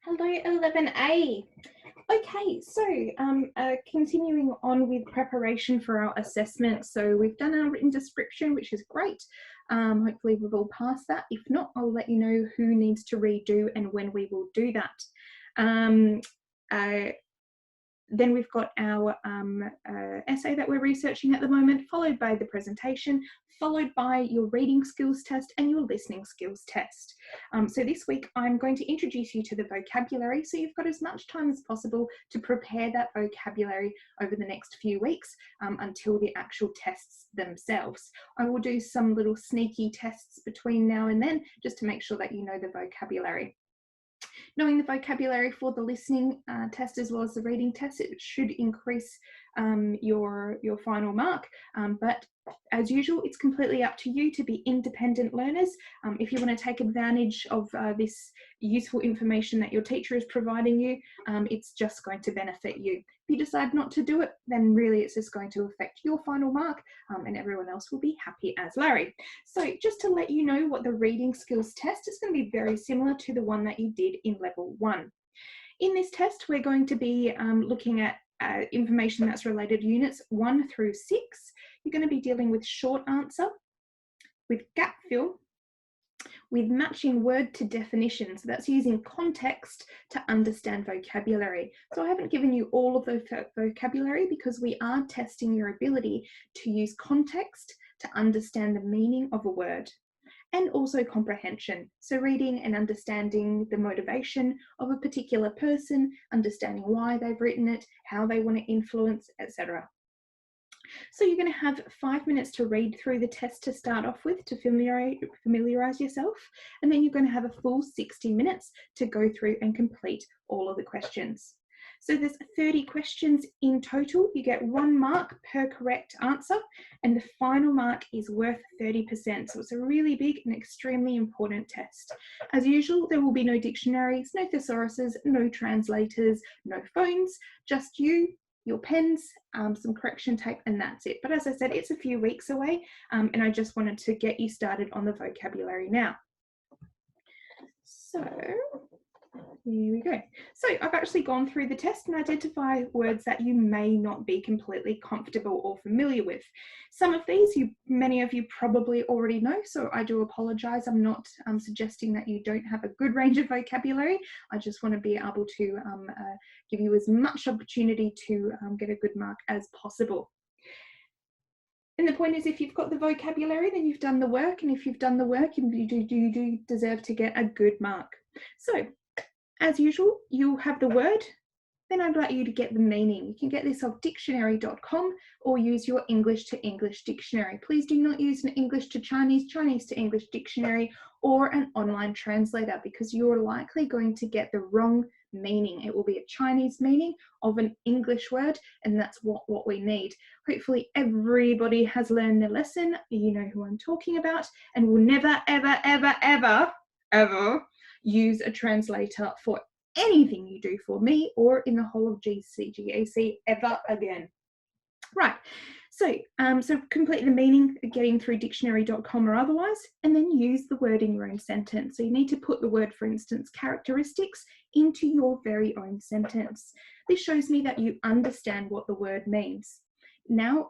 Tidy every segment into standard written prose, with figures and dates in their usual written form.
Hello, 11A. Okay, so continuing on with preparation for our assessment. So we've done our written description, which is great. Hopefully we've all passed that. If not, I'll let you know who needs to redo and when we will do that. Then we've got our essay that we're researching at the moment, followed by the presentation, followed by your reading skills test and your listening skills test. So this week I'm going to introduce you to the vocabulary, so you've got as much time as possible to prepare that vocabulary over the next few weeks until the actual tests themselves. I will do some little sneaky tests between now and then just to make sure that you know the vocabulary. Knowing the vocabulary for the listening test as well as the reading test, it should increase your final mark, but as usual, it's completely up to you to be independent learners. If you want to take advantage of this useful information that your teacher is providing you, it's just going to benefit you. If you decide not to do it, then really it's just going to affect your final mark, and everyone else will be happy as Larry. So just to let you know what the reading skills test is going to be very similar to the one that you did in level 1. In this test, we're going to be looking at information that's related to units 1 through 6. You're going to be dealing with short answer, with gap fill, with matching word to definition. So that's using context to understand vocabulary. So I haven't given you all of the vocabulary because we are testing your ability to use context to understand the meaning of a word. And also comprehension. So reading and understanding the motivation of a particular person, understanding why they've written it, how they want to influence, etc. So you're going to have 5 minutes to read through the test to start off with, to familiarise yourself, and then you're going to have a full 60 minutes to go through and complete all of the questions. So there's 30 questions in total. You get 1 mark per correct answer, and the final mark is worth 30%. So it's a really big and extremely important test. As usual, there will be no dictionaries, no thesauruses, no translators, no phones, just you, your pens, some correction tape, and that's it. But as I said, it's a few weeks away, and I just wanted to get you started on the vocabulary now. So here we go. So I've actually gone through the test and identified words that you may not be completely comfortable or familiar with. Some of these, many of you probably already know, so I do apologise. I'm not suggesting that you don't have a good range of vocabulary. I just want to be able to give you as much opportunity to get a good mark as possible. And the point is, if you've got the vocabulary, then you've done the work, and if you've done the work, you do deserve to get a good mark. So, as usual, you'll have the word, then I'd like you to get the meaning. You can get this off dictionary.com or use your English to English dictionary. Please do not use an English to Chinese, Chinese to English dictionary, or an online translator, because you're likely going to get the wrong meaning. It will be a Chinese meaning of an English word, and that's what we need. Hopefully everybody has learned their lesson. You know who I'm talking about, and will never, ever, ever, ever, ever use a translator for anything you do for me or in the whole of GCGEC ever again. Right, so complete the meaning, getting through dictionary.com or otherwise, and then use the word in your own sentence. So you need to put the word, for instance, characteristics, into your very own sentence. This shows me that you understand what the word means. Now,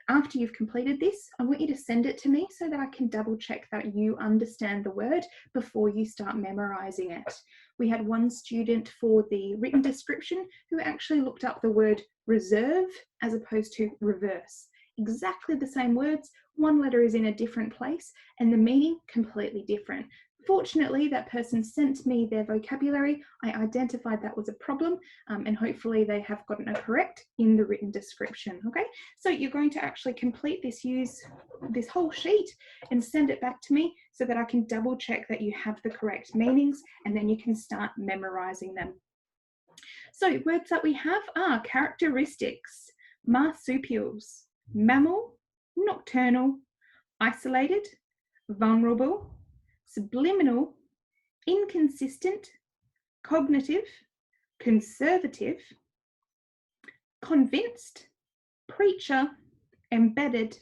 after you've completed this, I want you to send it to me so that I can double check that you understand the word before you start memorizing it. We had one student for the written description who actually looked up the word reserve as opposed to reverse. Exactly the same words, one letter is in a different place and the meaning completely different. Fortunately, that person sent me their vocabulary. I identified that was a problem, and hopefully they have gotten it correct in the written description. Okay, so you're going to actually complete this, use this whole sheet and send it back to me so that I can double check that you have the correct meanings, and then you can start memorizing them. So words that we have are characteristics, marsupials, mammal, nocturnal, isolated, vulnerable, subliminal, inconsistent, cognitive, conservative, convinced, preacher, embedded,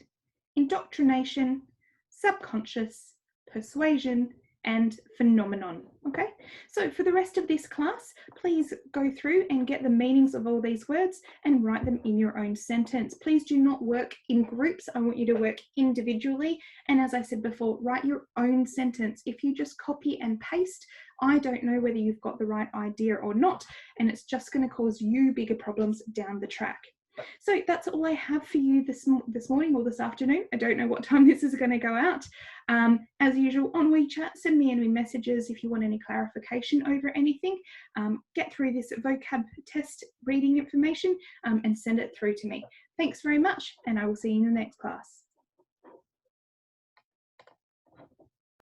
indoctrination, subconscious, persuasion, and phenomenon. Okay, so for the rest of this class, please go through and get the meanings of all these words and write them in your own sentence. Please do not work in groups. I want you to work individually, and as I said before, write your own sentence. If you just copy and paste, I don't know whether you've got the right idea or not, and it's just going to cause you bigger problems down the track. So that's all I have for you this morning or this afternoon. I don't know what time this is going to go out. As usual, on WeChat, send me any messages if you want any clarification over anything. Get through this vocab test reading information and send it through to me. Thanks very much, and I will see you in the next class.